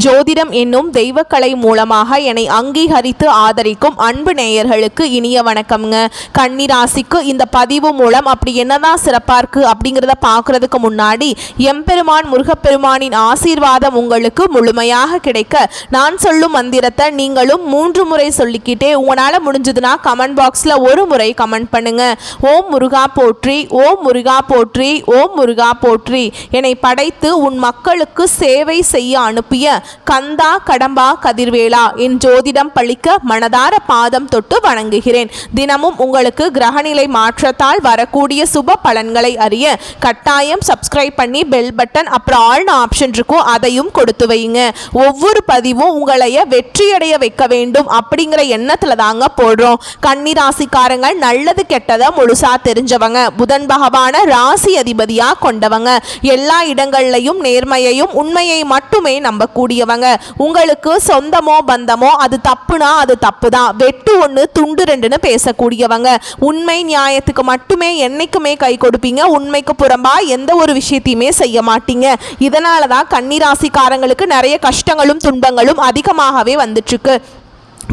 ஜோதிடம் என்னும் தெய்வக்கலை மூலமாக என்னை அங்கீகரித்து ஆதரிக்கும் அன்பு நேயர்களுக்கு இனிய வணக்கம்ங்க. கன்னிராசிக்கு இந்த பதிவு மூலம் அப்படி என்னதான் சிறப்பாக இருக்குது அப்படிங்கிறத பார்க்குறதுக்கு முன்னாடி எம்பெருமான் முருகப்பெருமானின் ஆசீர்வாதம் உங்களுக்கு முழுமையாக கிடைக்க நான் சொல்லும் மந்திரத்தை நீங்களும் 3 முறை சொல்லிக்கிட்டே உங்களால் முடிஞ்சதுன்னா கமெண்ட் பாக்ஸில் ஒரு முறை கமெண்ட் பண்ணுங்க. ஓம் முருகா போற்றி, ஓம் முருகா போற்றி, ஓம் முருகா போற்றி. என்னை படைத்து உன் மக்களுக்கு சேவை செய்ய அனுப்பிய கந்தா கடம்பா கதிர்வேலா என் ஜோதிடம் பழிக்க மனதார பாதம் தொட்டு வணங்குகிறேன். தினமும் உங்களுக்கு கிரகநிலை மாற்றத்தால் வரக்கூடிய சுப பலன்களை அறிய கட்டாயம் சப்ஸ்கிரைப் பண்ணி பெல் பட்டன் அப்புறம் ஆல்னு ஆப்ஷன் இருக்கும், அதையும் கொடுத்து வைங்க. ஒவ்வொரு பதிவும் உங்களைய வெற்றியடைய வைக்க வேண்டும் அப்படிங்கிற எண்ணத்துல தாங்க போடுறோம். கன்னிராசிக்காரங்க நல்லது கெட்டதை முழுசா தெரிஞ்சவங்க, புதன் பகவான ராசி அதிபதியா கொண்டவங்க, எல்லா இடங்கள்லையும் நேர்மையையும் உண்மையை மட்டுமே நம்பக்கூடியவங்க. உங்களுக்கு சொந்தமோ பந்தமோ அது தப்புனா அது தப்பு தான், வெட்டு ஒன்று துண்டு ரெண்டுன்னு பேசக்கூடியவங்க, உண்மை நியாயத்துக்கு மட்டுமே என்னைக்குமே கை கொடுப்பீங்க, உண்மைக்கு புறம்பா எந்த ஒரு விஷயத்தையுமே செய்ய மாட்டீங்க. இதனால தான் கன்னிராசிக்காரங்களுக்கு நிறைய கஷ்டங்களும் துன்பங்களும் அதிகமாகவே வந்துட்டு இருக்கு.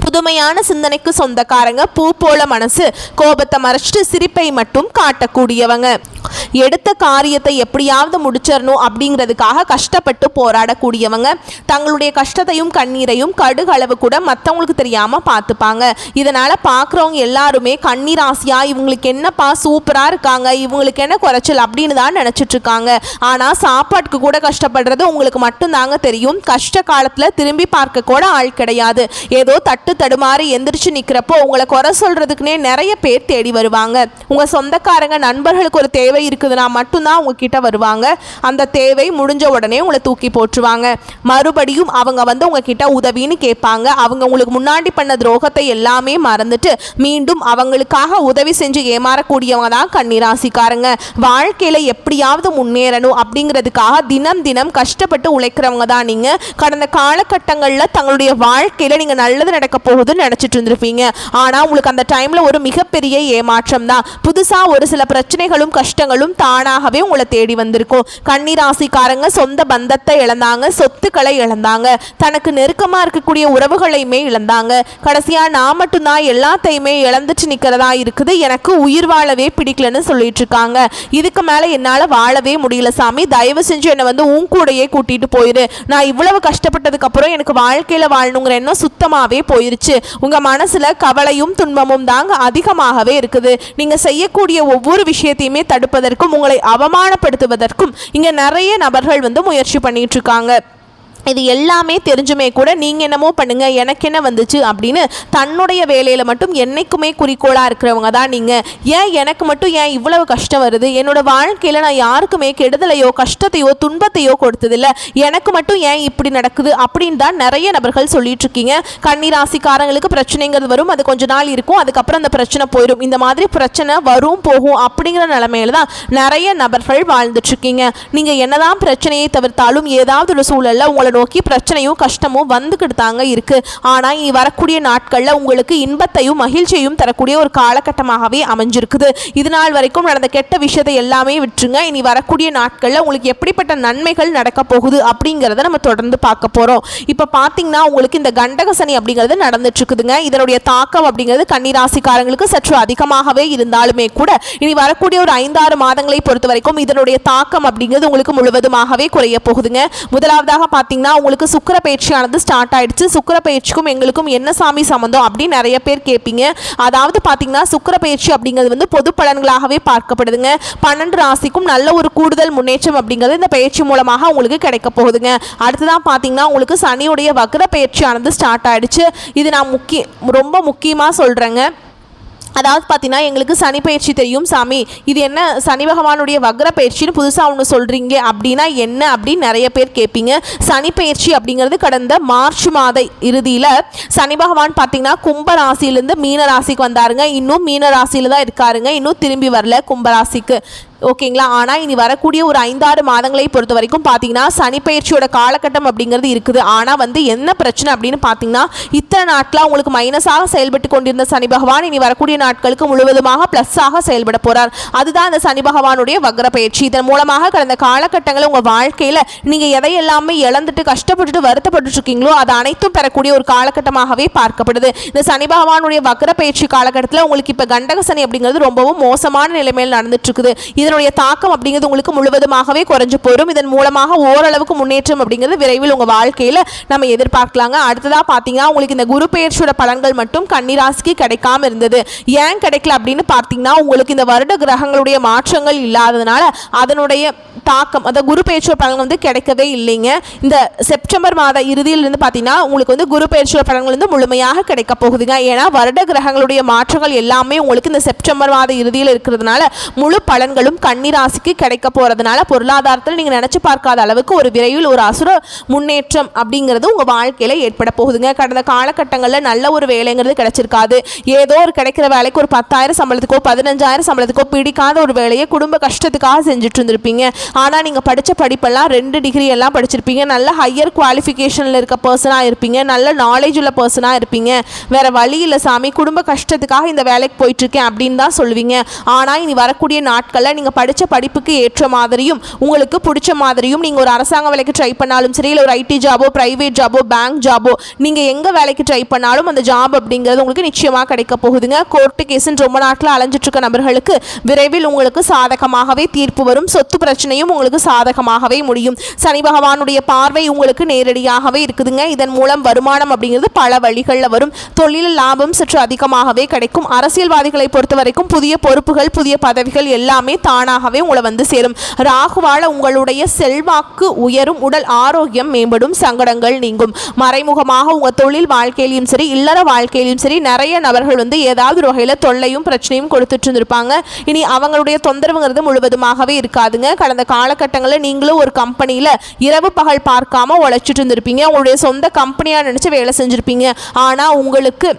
புதுமையான சிந்தனைக்கு சொந்தக்காரங்க, பூ போல மனசு, கோபத்தை மறைச்சிட்டு சிரிப்பை மட்டும் காட்டக்கூடியவங்க, எடுத்த காரியத்தை எப்படியாவது முடிச்சிடணும் அப்படிங்கிறதுக்காக கஷ்டப்பட்டு போராடக்கூடியவங்க, தங்களுடைய கஷ்டத்தையும் கண்ணீரையும் கடுகளவு கூட மற்றவங்களுக்கு தெரியாமல் பார்த்துப்பாங்க. இதனால் பார்க்குறவங்க எல்லாருமே கன்னிராசியா இவங்களுக்கு என்னப்பா சூப்பராக இருக்காங்க, இவங்களுக்கு என்ன குறைச்சல் அப்படின்னு தான் நினச்சிட்டு இருக்காங்க. ஆனால் சாப்பாட்டுக்கு கூட கஷ்டப்படுறது உங்களுக்கு மட்டும்தாங்க தெரியும். கஷ்ட காலத்தில் திரும்பி பார்க்க கூட ஆள் கிடையாது. ஏதோ தடுமாறி எந்திரிச்சு நிற்கிறப்போ உங்களை குறை சொல்றதுக்குன்னே நிறைய பேர் தேடி வருவாங்க. உங்கள் சொந்தக்காரங்க நண்பர்களுக்கு ஒரு தேவை இருக்குதுன்னா மட்டும்தான் உங்ககிட்ட வருவாங்க. அந்த தேவை முடிஞ்ச உடனே உங்களை தூக்கி போட்டுருவாங்க. மறுபடியும் அவங்க வந்து உங்ககிட்ட உதவின்னு கேட்பாங்க. அவங்க உங்களுக்கு முன்னாடி பண்ண துரோகத்தை எல்லாமே மறந்துட்டு மீண்டும் அவங்களுக்காக உதவி செஞ்சு ஏமாறக்கூடியவங்க தான் கன்னிராசிக்காரங்க. வாழ்க்கையில் எப்படியாவது முன்னேறணும் அப்படிங்கிறதுக்காக தினம் தினம் கஷ்டப்பட்டு உழைக்கிறவங்க தான் நீங்கள். கடந்த காலகட்டங்களில் தங்களுடைய வாழ்க்கையில் நீங்கள் நல்லது நடக்க போகுதுன்னு நினைச்சிட்டு இருந்திருப்பீங்க. ஆனா உங்களுக்கு அந்த டைம்ல ஒரு மிகப்பெரிய ஏமாற்றம் தான். புதுசா ஒரு சில பிரச்சனைகளும் கஷ்டங்களும் தானாகவே உங்களை தேடி வந்திருக்கும். கன்னிராசிக்காரங்க சொந்த பந்தத்தை இழந்தாங்க, சொத்துக்களை இழந்தாங்க, தனக்கு நெருக்கமா இருக்கக்கூடிய உறவுகளையுமே இழந்தாங்க. கடைசியா நான் மட்டும்தான் எல்லாத்தையுமே இழந்துட்டு நிக்கிறதா இருக்குது, எனக்கு உயிர் வாழவே பிடிக்கலன்னு சொல்லிட்டு இருக்காங்க. இதுக்கு மேல என்னால வாழவே முடியல சாமி, தயவு செஞ்சு என்னை வந்து உன் கூடையே கூட்டிட்டு போயிரு, நான் இவ்வளவு கஷ்டப்பட்டதுக்கு அப்புறம் எனக்கு வாழ்க்கையில வாழணுங்கிற எண்ணம் சுத்தமாவே போயிருச்சு. உங்க மனசுல கவலையும் துன்பமும் தாங்க அதிகமாகவே இருக்குது. நீங்க செய்யக்கூடிய ஒவ்வொரு விஷயத்தையுமே தடுப்பதற்கும் உங்களை அவமானப்படுத்துவதற்கும் இங்க நிறைய நபர்கள் வந்து முயற்சி பண்ணிட்டு இருக்காங்க. இது எல்லாமே தெரிஞ்சுமே கூட நீங்கள் என்னமோ பண்ணுங்கள் எனக்கு என்ன வந்துச்சு அப்படின்னு தன்னுடைய வேலையில் மட்டும் என்னைக்குமே குறிக்கோளாக இருக்கிறவங்க தான் நீங்கள். ஏன் எனக்கு மட்டும் ஏன் இவ்வளவு கஷ்டம் வருது, என்னோட வாழ்க்கையில் நான் யாருக்குமே கெடுதலையோ கஷ்டத்தையோ துன்பத்தையோ கொடுத்ததில்லை, எனக்கு மட்டும் ஏன் இப்படி நடக்குது அப்படின்னு தான் நிறைய நபர்கள் சொல்லிட்டு இருக்கீங்க. கன்னிராசிக்காரங்களுக்கு பிரச்சனைங்கிறது வரும், அது கொஞ்ச நாள் இருக்கும், அதுக்கப்புறம் அந்த பிரச்சனை போயிடும். இந்த மாதிரி பிரச்சனை வரும் போகும் அப்படிங்கிற நிலைமையில தான் நிறைய நபர்கள் வாழ்ந்துட்டு இருக்கீங்க. நீங்கள் என்னதான் பிரச்சனையை தவிர்த்தாலும் ஏதாவது ஒரு சூழலில் உங்களை நோக்கி பிரச்சனையும் கஷ்டமும் வந்துக்கிட்டு தாங்க இருக்கு. ஆனால் இனி வரக்கூடிய நாட்களில் உங்களுக்கு இன்பத்தையும் மகிழ்ச்சியையும் தரக்கூடிய ஒரு காலகட்டமாகவே அமைஞ்சிருக்குது. இது நாள் வரைக்கும் நடந்த கெட்ட விஷயத்தை எல்லாமே விட்டுருங்க. இனி வரக்கூடிய நாட்களில் உங்களுக்கு எப்படிப்பட்ட நன்மைகள் நடக்க போகுது அப்படிங்கிறத நம்ம தொடர்ந்து பார்க்க போகிறோம். இப்போ பார்த்தீங்கன்னா உங்களுக்கு இந்த கண்டக சனி அப்படிங்கிறது நடந்துட்டு இருக்குதுங்க. இதனுடைய தாக்கம் அப்படிங்கிறது கன்னிராசிக்காரங்களுக்கு சற்று அதிகமாகவே இருந்தாலுமே கூட இனி வரக்கூடிய ஒரு 5-6 மாதங்களை பொறுத்த வரைக்கும் இதனுடைய தாக்கம் அப்படிங்கிறது உங்களுக்கு முழுவதுமாகவே குறைய போகுதுங்க. முதலாவதாக பார்த்தீங்கன்னா உங்களுக்கு சுக்கிர பயிற்சியானது ஸ்டார்ட் ஆயிடுச்சு. சுக்கிர பயிற்சிக்கும் எங்களுக்கும் என்ன சாமி சம்பந்தம் அப்படின்னு நிறைய பேர் கேட்பீங்க. அதாவது பார்த்தீங்கன்னா சுக்கிர பயிற்சி அப்படிங்கிறது வந்து பொது பலன்களாகவே பார்க்கப்படுதுங்க. 12 ராசிக்கும் நல்ல ஒரு கூடுதல் முன்னேற்றம் அப்படிங்கிறது இந்த பயிற்சி மூலமாக உங்களுக்கு கிடைக்க போகுதுங்க. அடுத்ததான் பார்த்தீங்கன்னா உங்களுக்கு சனியுடைய வக்ர பயிற்சியானது ஸ்டார்ட் ஆயிடுச்சு. இது நான் ரொம்ப முக்கியமாக சொல்கிறேங்க. அதாவது பார்த்தீங்கன்னா எங்களுக்கு சனி பயிற்சி தெரியும் சாமி, இது என்ன சனி பகவானுடைய வக்ர பயிற்சின்னு புதுசாக ஒன்று சொல்கிறீங்க அப்படின்னா என்ன அப்படின்னு நிறைய பேர் கேட்பீங்க. சனி பயிற்சி அப்படிங்கிறது கடந்த மார்ச் மாத இறுதியில் சனி பகவான் பார்த்தீங்கன்னா கும்ப ராசியிலேருந்து மீன ராசிக்கு வந்தாருங்க. இன்னும் மீன ராசியில் தான் இருக்காருங்க, இன்னும் திரும்பி வரல கும்பராசிக்கு. ஓகேங்களா. ஆனால் இனி வரக்கூடிய ஒரு 5-6 மாதங்களை பொறுத்த வரைக்கும் பார்த்தீங்கன்னா சனிப்பெயர்ச்சியோட காலகட்டம் அப்படிங்கிறது இருக்குது. ஆனால் வந்து என்ன பிரச்சனை அப்படின்னு பார்த்தீங்கன்னா இத்தனை நாட்களாக உங்களுக்கு மைனஸாக செயல்பட்டு கொண்டிருந்த சனி பகவான் இனி வரக்கூடிய நாட்களுக்கு முழுவதுமாக ப்ளஸ்ஸாக செயல்பட போகிறார். அதுதான் அந்த சனி பகவானுடைய வக்ர பயிற்சி. இதன் மூலமாக கடந்த காலகட்டங்களில் உங்கள் வாழ்க்கையில் நீங்கள் எதையெல்லாமே இழந்துட்டு கஷ்டப்பட்டுட்டு வருத்தப்பட்டு இருக்கீங்களோ அது அனைத்தும் பெறக்கூடிய ஒரு காலகட்டமாகவே பார்க்கப்படுது. இந்த சனி பகவானுடைய வக்ர பயிற்சி காலகட்டத்தில் உங்களுக்கு இப்போ கண்டக சனி அப்படிங்கிறது ரொம்பவும் மோசமான நிலைமையில் நடந்துட்டு இருக்குது. இதனுடைய தாக்கம் அப்படிங்கிறது உங்களுக்கு முழுவதுமாகவே குறைஞ்சு போயிடும். இதன் மூலமாக ஓரளவுக்கு முன்னேற்றம் அப்படிங்கிறது விரைவில் உங்கள் வாழ்க்கையில் நம்ம எதிர்பார்க்கலாங்க. அடுத்ததாக பார்த்தீங்கன்னா உங்களுக்கு இந்த குரு பெயர்ச்சியோட பலன்கள் மட்டும் கன்னிராசிக்கு கிடைக்காம இருந்தது. ஏன் கிடைக்கல அப்படின்னு பார்த்தீங்கன்னா உங்களுக்கு இந்த வருட கிரகங்களுடைய மாற்றங்கள் இல்லாததுனால அதனுடைய தாக்கம் அந்த குரு பெயர்ச்சியோட பலன்கள் வந்து கிடைக்கவே இல்லைங்க. இந்த செப்டம்பர் மாத இறுதியிலிருந்து பார்த்தீங்கன்னா உங்களுக்கு வந்து குரு பெயர்ச்சியோட பலன்கள் வந்து முழுமையாக கிடைக்க போகுதுங்க. ஏன்னா வருட கிரகங்களுடைய மாற்றங்கள் எல்லாமே உங்களுக்கு இந்த செப்டம்பர் மாத இறுதியில் இருக்கிறதுனால முழு பலன்களும் கன்னிராசிக்கு கிடைக்க போகிறதுனால பொருளாதாரத்தில் நீங்கள் நினச்சி பார்க்காத அளவுக்கு ஒரு விரைவில் ஒரு அசுர முன்னேற்றம் அப்படிங்கிறது உங்கள் வாழ்க்கையில் ஏற்பட போகுதுங்க. கடந்த காலகட்டங்களில் நல்ல ஒரு வேலைங்கிறது கிடைச்சிருக்காது. ஏதோ ஒரு கிடைக்கிற வேலைக்கு ஒரு 10,000 சம்பளத்துக்கோ 15,000 சம்பளத்துக்கோ பிடிக்காத ஒரு வேலையை குடும்ப கஷ்டத்துக்காக செஞ்சுட்டு இருந்திருப்பீங்க. ஆனால் நீங்கள் படித்த படிப்பெல்லாம் 2 டிகிரி எல்லாம் படிச்சிருப்பீங்க. நல்ல ஹையர் குவாலிஃபிகேஷனில் இருக்க பர்சனாக இருப்பீங்க. நல்ல நாலேஜ் உள்ள பர்சனாக இருப்பீங்க. வேறு வழி இல்லை சாமி, குடும்ப கஷ்டத்துக்காக இந்த வேலைக்கு போயிட்டுருக்கேன் அப்படின்னு தான் சொல்லுவீங்க. ஆனால் இனி வரக்கூடிய நாட்களில் நீங்கள் படித்த படிப்புக்கு ஏற்ற மாதிரியும் உங்களுக்கு பிடிச்ச மாதிரியும் நீங்கள் ஒரு அரசாங்க வேலைக்கு ட்ரை பண்ணாலும் சரி, இல்லை ஒரு ஐடி ஜாபோ ப்ரைவேட் ஜாபோ பேங்க் ஜாபோ நீங்கள் எங்கே வேலைக்கு ட்ரை பண்ணாலும் அந்த ஜாப் அப்படிங்கிறது உங்களுக்கு நிச்சயமாக கிடைக்க போகுதுங்க. கோர்ட்டு கேஸுன்னு ரொம்ப நாட்டில் அலைஞ்சிட்டு இருக்க நபர்களுக்கு விரைவில் உங்களுக்கு சாதகமாகவே தீர்ப்பு வரும். சொத்து பிரச்சனையும் உங்களுக்கு சாதகமாகவே முடியும். சனி பகவானுடைய பார்வை உங்களுக்கு நேரடியாகவே இருக்குதுங்க. இதன் மூலம் வருமானம் அப்படிங்கிறது பல வழிகளில் வரும். தொழில் லாபம் சற்று அதிகமாகவே கிடைக்கும். அரசியல்வாதிகளை பொறுத்த வரைக்கும் புதிய பொறுப்புகள் புதிய பதவிகள் எல்லாமே தானாகவே உங்களை வந்து சேரும். ராகுவால உங்களுடைய செல்வாக்கு உயரும். உடல் ஆரோக்கியம் மேம்படும். சங்கடங்கள் நீங்கும். மறைமுகமாக உங்கள் தொழில் வாழ்க்கையிலும் சரி இல்லற வாழ்க்கையிலும் சரி நிறைய நபர்கள் வந்து ஏதாவது ஒரு வகையில் தொல்லையும் பிரச்சனையும் கொடுத்துட்டு இருந்திருப்பாங்க. இனி அவங்களுடைய தொந்தரவுங்கிறது முழுவதுமாகவே இருக்காதுங்க. கடந்த காலகட்டங்களில் நீங்களும் ஒரு கம்பெனியில் இரவு பகல் பார்க்காம உழைச்சிட்டு இருந்திருப்பீங்க. உங்களுடைய சொந்த கம்பெனியாக நினச்சி வேலை செஞ்சுருப்பீங்க. ஆனால் உங்களுக்கு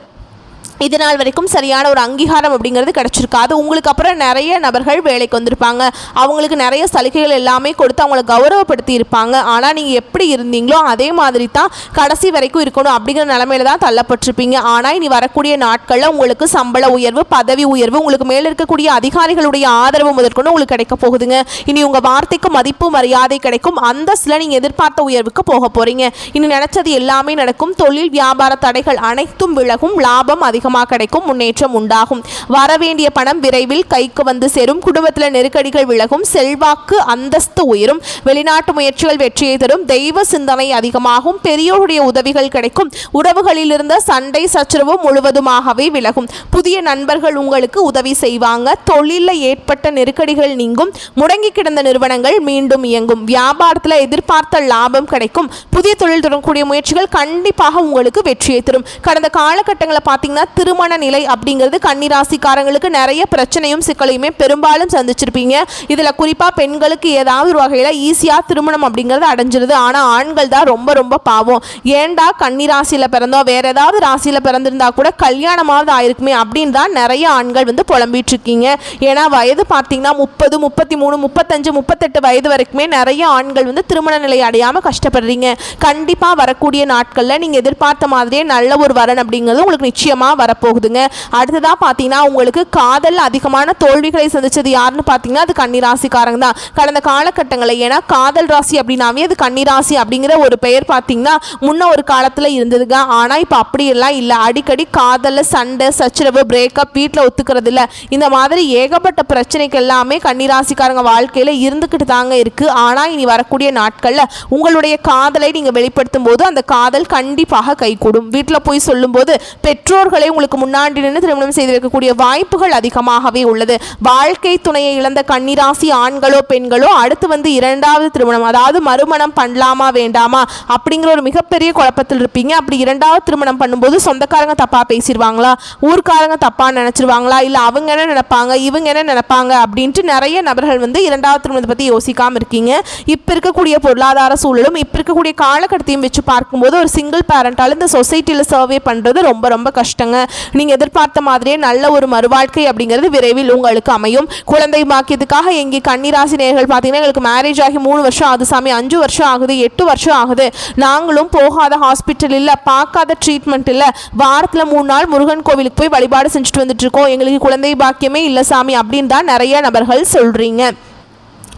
இது நாள் வரைக்கும் சரியான ஒரு அங்கீகாரம் அப்படிங்கிறது கிடச்சிருக்காது. உங்களுக்கு அப்புறம் நிறைய நபர்கள் வேலைக்கு வந்திருப்பாங்க. அவங்களுக்கு நிறைய சலுகைகள் எல்லாமே கொடுத்து அவங்கள கௌரவப்படுத்தி இருப்பாங்க. ஆனால் நீங்கள் எப்படி இருந்தீங்களோ அதே மாதிரி தான் கடைசி வரைக்கும் இருக்கணும் அப்படிங்கிற நிலமையில தான் தள்ளப்பட்டிருப்பீங்க. ஆனால் இனி வரக்கூடிய நாட்களில் உங்களுக்கு சம்பள உயர்வு பதவி உயர்வு உங்களுக்கு மேலே இருக்கக்கூடிய அதிகாரிகளுடைய ஆதரவு முதற்கொண்டு உங்களுக்கு கிடைக்க போகுதுங்க. இனி உங்கள் வார்த்தைக்கு மதிப்பு மரியாதை கிடைக்கும். அந்த சில நீங்கள் எதிர்பார்த்த உயர்வுக்கு போக போகிறீங்க. இனி நினச்சது எல்லாமே நடக்கும். தொழில் வியாபார தடைகள் அனைத்தும் விலகும். லாபம் அதிகம் கிடைக்கும். முன்னேற்றம் உண்டாகும். வரவேண்டிய பணம் விரைவில் கைக்கு வந்து சேரும். குடும்பத்தில் நெருக்கடிகள் விலகும். செல்வாக்கு அந்தஸ்து உயரும். வெளிநாட்டு முயற்சிகள் வெற்றியை தரும். தெய்வ சிந்தனை அதிகமாகும். பெரியோருடைய உதவிகள் கிடைக்கும். உறவுகளில் இருந்த சண்டை சச்சரவு முழுவதுமாகவே விலகும். புதிய நண்பர்கள் உங்களுக்கு உதவி செய்வாங்க. தொழிலில் ஏற்பட்ட நெருக்கடிகள் நீங்கும். முடங்கி கிடந்த நிறுவனங்கள் மீண்டும் இயங்கும். வியாபாரத்தில் எதிர்பார்த்த லாபம் கிடைக்கும். புதிய தொழில் தொடங்கக்கூடிய முயற்சிகள் கண்டிப்பாக உங்களுக்கு வெற்றியை தரும். கடந்த காலகட்டங்களில் பார்த்தீங்கன்னா திருமண நிலை அப்படிங்கிறது கன்னிராசிக்காரங்களுக்கு நிறைய பிரச்சனையும் சிக்கலையுமே பெரும்பாலும் சந்திச்சிருப்பீங்க. இதில் குறிப்பாக பெண்களுக்கு ஏதாவது ஒரு வகையில் ஈஸியாக திருமணம் அப்படிங்கிறது அடைஞ்சிருது. ஆனால் ஆண்கள் தான் ரொம்ப ரொம்ப பாவம். ஏண்டா கன்னிராசியில் பிறந்தோம் வேறு ஏதாவது ராசியில் பிறந்திருந்தா கூட கல்யாணமாவது ஆயிருக்குமே அப்படின்னு தான் நிறைய ஆண்கள் வந்து புலம்பிட்டு இருக்கீங்க. ஏன்னா வயது பார்த்தீங்கன்னா 30 33 35 38 வயது வரைக்குமே நிறைய ஆண்கள் வந்து திருமண நிலை அடையாமல் கஷ்டப்படுறீங்க. கண்டிப்பாக வரக்கூடிய நாட்களில் நீங்கள் எதிர்பார்த்த மாதிரியே நல்ல ஒரு வரன் அப்படிங்கிறது உங்களுக்கு நிச்சயமாக வரப்போகுதுங்க. அடுத்ததாக பார்த்தீங்கன்னா உங்களுக்கு காதல் அதிகமான தோல்விகளை சந்திச்சது யாருன்னு பார்த்தீங்கன்னா அது கன்னிராசிக்காரங்க தான் கடந்த காலகட்டங்களில். ஏன்னா காதல் ராசி அப்படின்னாவே அது கன்னிராசி அப்படிங்கிற ஒரு பெயர் பார்த்தீங்கன்னா முன்ன ஒரு காலத்தில் இருந்ததுங்க. ஆனால் இப்போ அப்படியெல்லாம் இல்லை. அடிக்கடி காதலில் சண்டை சச்சரவு பிரேக்கப் வீட்டில் ஒத்துக்கிறது இல்லை இந்த மாதிரி ஏகப்பட்ட பிரச்சனைகள் எல்லாமே கன்னிராசிக்காரங்க வாழ்க்கையில் இருந்துக்கிட்டு தாங்க இருக்குது. ஆனால் இனி வரக்கூடிய நாட்களில் உங்களுடைய காதலை நீங்கள் வெளிப்படுத்தும் போது அந்த காதல் கண்டிப்பாக கைகூடும். வீட்டில் போய் சொல்லும்போது பெற்றோர்களை உங்களுக்கு முன்னாடி நின்று திருமணம் செய்து வைக்கக்கூடிய வாய்ப்புகள் அதிகமாகவே உள்ளது. வாழ்க்கை துணையை இழந்த கன்னிராசி ஆண்களோ பெண்களோ அடுத்து வந்து 2வது திருமணம் அதாவது மறுமணம் பண்ணலாமா வேண்டாமா அப்படிங்கிற ஒரு மிகப்பெரிய குழப்பத்தில் இருப்பீங்க. அப்படி 2வது திருமணம் பண்ணும்போது சொந்தக்காரங்க தப்பாக பேசிடுவாங்களா ஊர்க்காரங்க தப்பாக நினச்சிருவாங்களா இல்லை அவங்க என்ன நினைப்பாங்க இவங்க என்ன நினைப்பாங்க அப்படின்ட்டு நிறைய நபர்கள் வந்து 2வது திருமணத்தை பற்றி யோசிக்காமல் இருக்கீங்க. இப்போ இருக்கக்கூடிய பொருளாதார சூழலும் இப்போ இருக்கக்கூடிய காலகட்டத்தையும் வச்சு பார்க்கும்போது ஒரு சிங்கிள் பேரண்டால் இந்த சொசைட்டியில் சர்வே பண்ணுறது ரொம்ப ரொம்ப கஷ்டங்க. நீங்கள் எதிர்பார்த்த மாதிரியே நல்ல ஒரு மறுவாழ்க்கை அப்படிங்கிறது விரைவில் உங்களுக்கு அமையும். குழந்தை பாக்கியத்துக்காக எங்கே கன்னிராசி நேயர்கள் பார்த்தீங்கன்னா எங்களுக்கு மேரேஜ் ஆகி 3 வருஷம் ஆகுது சாமி, 5 வருஷம் ஆகுது, 8 வருஷம் ஆகுது, நாங்களும் போகாத ஹாஸ்பிட்டல் இல்லை, பார்க்காத ட்ரீட்மெண்ட் இல்லை, வாரத்தில் 3 நாள் முருகன் கோவிலுக்கு போய் வழிபாடு செஞ்சுட்டு வந்துட்டு இருக்கோம், எங்களுக்கு குழந்தை பாக்கியமே இல்லை சாமி அப்படின்னு தான் நிறைய நபர்கள் சொல்கிறீங்க.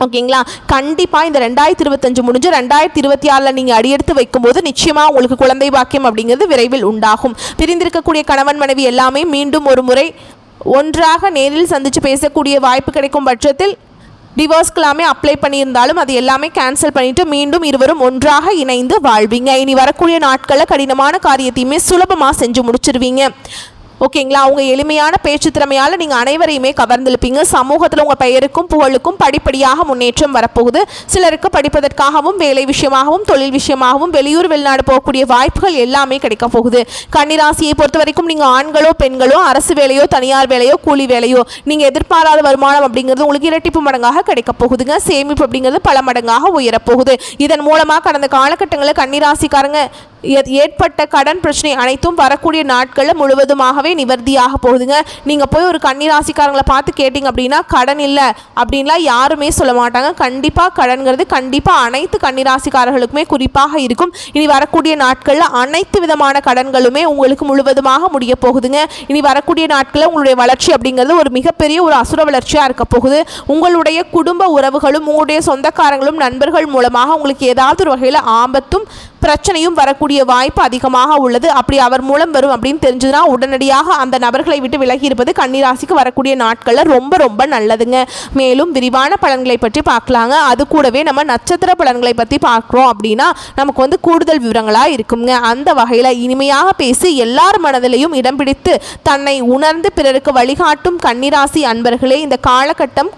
ஓகேங்களா? கண்டிப்பாக இந்த 2025 முடிஞ்சு 2026 நீங்கள் அடியெடுத்து வைக்கும்போது நிச்சயமாக உங்களுக்கு குழந்தை பாக்கியம் அப்படிங்கிறது விரைவில் உண்டாகும். பிரிந்திருக்கக்கூடிய கணவன் மனைவி எல்லாமே மீண்டும் ஒரு முறை ஒன்றாக நேரில் சந்தித்து பேசக்கூடிய வாய்ப்பு கிடைக்கும் பட்சத்தில் டிவோர்ஸ்க்கெல்லாமே அப்ளை பண்ணியிருந்தாலும் அது எல்லாமே கேன்சல் பண்ணிவிட்டு மீண்டும் இருவரும் ஒன்றாக இணைந்து வாழ்வீங்க. இனி வரக்கூடிய நாட்களில் கடினமான காரியத்தையுமே சுலபமாக செஞ்சு முடிச்சிருவீங்க. ஓகேங்களா? அவங்க எளிமையான பேச்சு திறமையால் நீங்கள் அனைவரையுமே கவர்ந்திருப்பீங்க. சமூகத்தில் உங்கள் பெயருக்கும் புகழுக்கும் படிப்படியாக முன்னேற்றம் வரப்போகுது. சிலருக்கு படிப்பதற்காகவும் வேலை விஷயமாகவும் தொழில் விஷயமாகவும் வெளியூர் வெளிநாடு போகக்கூடிய வாய்ப்புகள் எல்லாமே கிடைக்க போகுது. கன்னிராசியை பொறுத்த வரைக்கும் நீங்கள் ஆண்களோ பெண்களோ அரசு வேலையோ தனியார் வேலையோ கூலி வேலையோ நீங்கள் எதிர்பாராத வருமானம் அப்படிங்கிறது உங்களுக்கு இரட்டிப்பு மடங்காக கிடைக்க போகுதுங்க. சேமிப்பு அப்படிங்கிறது பல மடங்காக உயரப்போகுது. இதன் மூலமாக கடந்த காலகட்டங்களில் கன்னிராசிக்காரங்க ஏற்பட்ட கடன் பிரச்சனை அனைத்தும் வரக்கூடிய நாட்களில் முழுவதுமாகவே நிவர்த்தியாக போகுதுங்க. நீங்கள் போய் ஒரு கன்னிராசிக்காரங்களை பார்த்து கேட்டிங்க அப்படின்னா கடன் இல்லை அப்படின்லாம் யாருமே சொல்ல மாட்டாங்க. கண்டிப்பாக கடன்கிறது கண்டிப்பாக அனைத்து கன்னிராசிக்காரர்களுக்குமே குறிப்பாக இருக்கும். இனி வரக்கூடிய நாட்களில் அனைத்து விதமான கடன்களுமே உங்களுக்கு முழுவதுமாக முடிய போகுதுங்க. இனி வரக்கூடிய நாட்களில் உங்களுடைய வளர்ச்சி அப்படிங்கிறது ஒரு மிகப்பெரிய ஒரு அசுர வளர்ச்சியாக இருக்க போகுது. உங்களுடைய குடும்ப உறவுகளும் உங்களுடைய சொந்தக்காரங்களும் நண்பர்கள் மூலமாக உங்களுக்கு ஏதாவது ஒரு வகையில் ஆபத்தும் பிரச்சனையும் வரக்கூடிய வாய்ப்பு அதிகமாக உள்ளது. அப்படி அவர் மூலம் வரும் அப்படின்னு தெரிஞ்சதுன்னா உடனடியாக அந்த நபர்களை விட்டு விலகி இருப்பது கன்னிராசிக்கு வரக்கூடிய நாட்களில் ரொம்ப ரொம்ப நல்லதுங்க. மேலும் விரிவான பலன்களை பற்றி பார்க்கலாங்க. அது கூடவே நம்ம நட்சத்திர பலன்களை பற்றி பார்க்குறோம் அப்படின்னா நமக்கு கூடுதல் விவரங்களாக இருக்குங்க. அந்த வகையில் இனிமையாக பேசி எல்லார் மனதிலையும் இடம் பிடித்து தன்னை உணர்ந்து பிறருக்கு வழிகாட்டும் கன்னிராசி அன்பர்களே, இந்த காலகட்டம்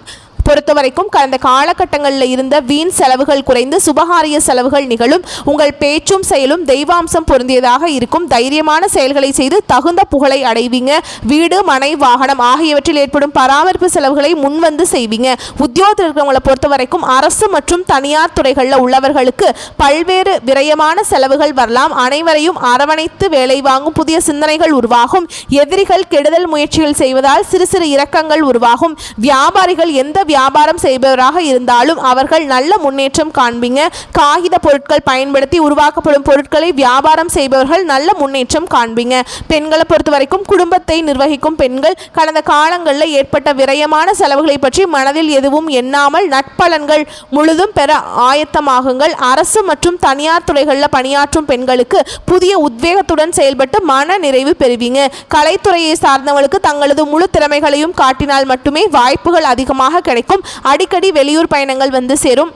பொறுத்த வரைக்கும் கடந்த காலகட்டங்களில் இருந்த வீண் செலவுகள் குறைந்து சுபகாரிய செலவுகள் நிகழும். உங்கள் பேச்சும் செயலும் தெய்வாம்சம் பொருந்தியதாக இருக்கும். தைரியமான செயல்களை செய்து தகுந்த புகழை அடைவீங்க. வீடு மனை வாகனம் ஆகியவற்றில் ஏற்படும் பராமரிப்பு செலவுகளை முன்வந்து செய்வீங்க. உத்தியோகத்தில் இருக்கிறவங்களை பொறுத்த வரைக்கும் அரசு மற்றும் தனியார் துறைகளில் உள்ளவர்களுக்கு பல்வேறு விரயமான செலவுகள் வரலாம். அனைவரையும் அரவணைத்து வேலை வாங்கும் புதிய சிந்தனைகள் உருவாகும். எதிரிகள் கெடுதல் முயற்சிகள் செய்வதால் சிறு சிறு இரக்கங்கள் உருவாகும். வியாபாரிகள் எந்த வியாபாரம் செய்பவராக இருந்தாலும் அவர்கள் நல்ல முன்னேற்றம் காண்பீங்க. காகித பொருட்கள் பயன்படுத்தி உருவாக்கப்படும் பொருட்களை வியாபாரம் செய்பவர்கள் நல்ல முன்னேற்றம் காண்பீங்க. பெண்களை பொறுத்த வரைக்கும் குடும்பத்தை நிர்வகிக்கும் பெண்கள் கடந்த காலங்களில் ஏற்பட்ட விரயமான செலவுகளை பற்றி மனதில் எதுவும் எண்ணாமல் நட்பலன்கள் முழுதும் பெற ஆயத்தமாகுங்கள். அரசு மற்றும் தனியார் துறைகளில் பணியாற்றும் பெண்களுக்கு புதிய உத்வேகத்துடன் செயல்பட்டு மன நிறைவு பெறுவீங்க. கலைத்துறையை சார்ந்தவர்களுக்கு தங்களது முழு திறமைகளையும் காட்டினால் மட்டுமே வாய்ப்புகள் அதிகமாக கிடைக்கும். அடிக்கடி வெளியூர் பயணங்கள் வந்து சேரும்.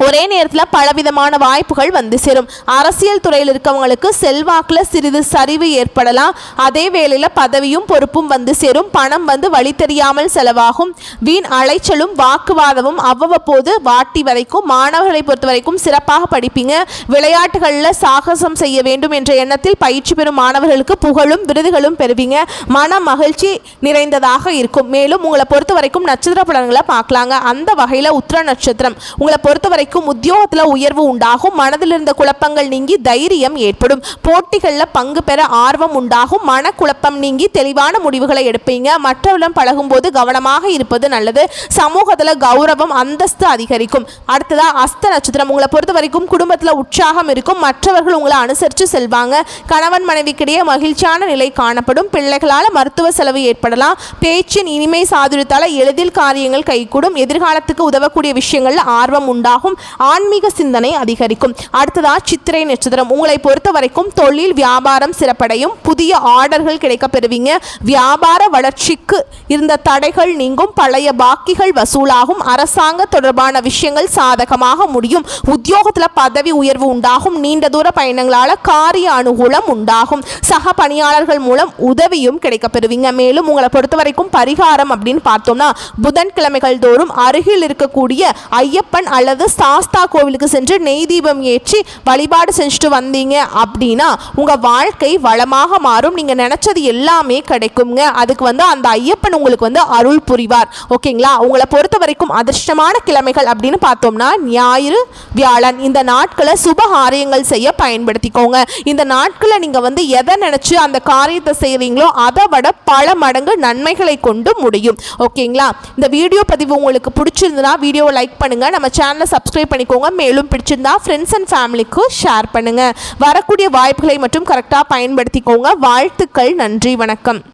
ஒரே நேரத்தில் பலவிதமான வாய்ப்புகள் வந்து சேரும். அரசியல் துறையில் இருக்கவங்களுக்கு செல்வாக்கில் சிறிது சரிவு ஏற்படலாம். அதே வேளையில் பதவியும் பொறுப்பும் வந்து சேரும். பணம் வழி தெரியாமல் செலவாகும். வீண் அலைச்சலும் வாக்குவாதமும் அவ்வப்போது வாட்டி வரைக்கும். மாணவர்களை பொறுத்த வரைக்கும் சிறப்பாக படிப்பீங்க. விளையாட்டுகளில் சாகசம் செய்ய வேண்டும் என்ற எண்ணத்தில் பயிற்சி பெறும் மாணவர்களுக்கு புகழும் விருதுகளும் பெறுவீங்க. மன மகிழ்ச்சி நிறைந்ததாக இருக்கும். மேலும் உங்களை பொறுத்த வரைக்கும் நட்சத்திர பலன்களை பார்க்கலாங்க. அந்த வகையில் உத்திர நட்சத்திரம் உங்களை பொறுத்த வரைக்கும் உத்தியோகத்தில் உயர்வு உண்டாகும். மனதில் இருந்த குழப்பங்கள் நீங்கி தைரியம் ஏற்படும். போட்டிகளில் பங்கு பெற ஆர்வம் உண்டாகும். மனக்குழப்பம் நீங்கி தெளிவான முடிவுகளை எடுப்பீங்க. மற்றவரிடம் பழகும் போது கவனமாக இருப்பது நல்லது. சமூகத்தில் கௌரவம் அந்தஸ்து அதிகரிக்கும். அடுத்ததா அஸ்த நட்சத்திரம் உங்களை பொறுத்த வரைக்கும் குடும்பத்தில் உற்சாகம் இருக்கும். மற்றவர்கள் உங்களை அனுசரித்து செல்வாங்க. கணவன் மனைவிக்கிடையே மகிழ்ச்சியான நிலை காணப்படும். பிள்ளைகளால் மருத்துவ செலவு ஏற்படலாம். பேச்சின் இனிமை சாதுரியத்தால் எளிதில் காரியங்கள் கைகூடும். எதிர்காலத்துக்கு உதவக்கூடிய விஷயங்களில் ஆர்வம் உண்டாகும். ஆன்மீக சிந்தனை அதிகரிக்கும். அடுத்ததா சித்திரை நட்சத்திரம் உங்களை பொறுத்த வரைக்கும் தொழில் வியாபாரம் சிறப்படையும். புதிய ஆர்டர்கள் கிடைக்க பெறுவீங்க. வியாபார வளர்ச்சிக்கு இருந்த தடைகள் நீங்கும். பழைய பாக்கிகள் வசூலாகும். அரசாங்க தொடர்பான விஷயங்கள் சாதகமாக முடியும். உத்தியோகத்தில் பதவி உயர்வு உண்டாகும். நீண்ட தூர பயணங்களால் காரிய அனுகூலம் உண்டாகும். சக பணியாளர்கள் மூலம் உதவியும் கிடைக்க பெறுவீங்க. மேலும் உங்களை பொறுத்த வரைக்கும் பரிகாரம் அப்படின்னு பார்த்தோம்னா புதன்கிழமைகள் தோறும் அருகில் இருக்கக்கூடிய ஐயப்பன் அல்லது சாஸ்தா கோவிலுக்கு சென்று நெய் தீபம் ஏற்றி வழிபாடு செஞ்சுட்டு வந்தீங்க அப்படின்னா உங்கள் வாழ்க்கை வளமாக மாறும். நீங்கள் நினச்சது எல்லாமே கிடைக்குங்க. அதுக்கு அந்த ஐயப்பன் உங்களுக்கு அருள் புரிவார். ஓகேங்களா? உங்களை பொறுத்த வரைக்கும் அதிர்ஷ்டமான கிழமைகள் அப்படின்னு பார்த்தோம்னா ஞாயிறு, வியாழன். இந்த நாட்களை சுப காரியங்கள் செய்ய பயன்படுத்திக்கோங்க. இந்த நாட்களை நீங்கள் எதை நினச்சி அந்த காரியத்தை செய்கிறீங்களோ அதை விட பல மடங்கு நன்மைகளை கொண்டு முடியும். ஓகேங்களா? இந்த வீடியோ பதிவு உங்களுக்கு பிடிச்சிருந்ததுன்னா வீடியோவை லைக் பண்ணுங்கள், நம்ம சேனலை சப்ஸ்கிரைப் பண்ணிக்கோங்க. மேலும் பிடிச்சிருந்தா ஃப்ரெண்ட்ஸ் அண்ட் ஃபேமிலிக்கு ஷேர் பண்ணுங்கள். வரக்கூடிய வாய்ப்புகளை மட்டும் கரெக்டாக பயன்படுத்திக்கோங்க. வாழ்த்துக்கள். நன்றி. வணக்கம்.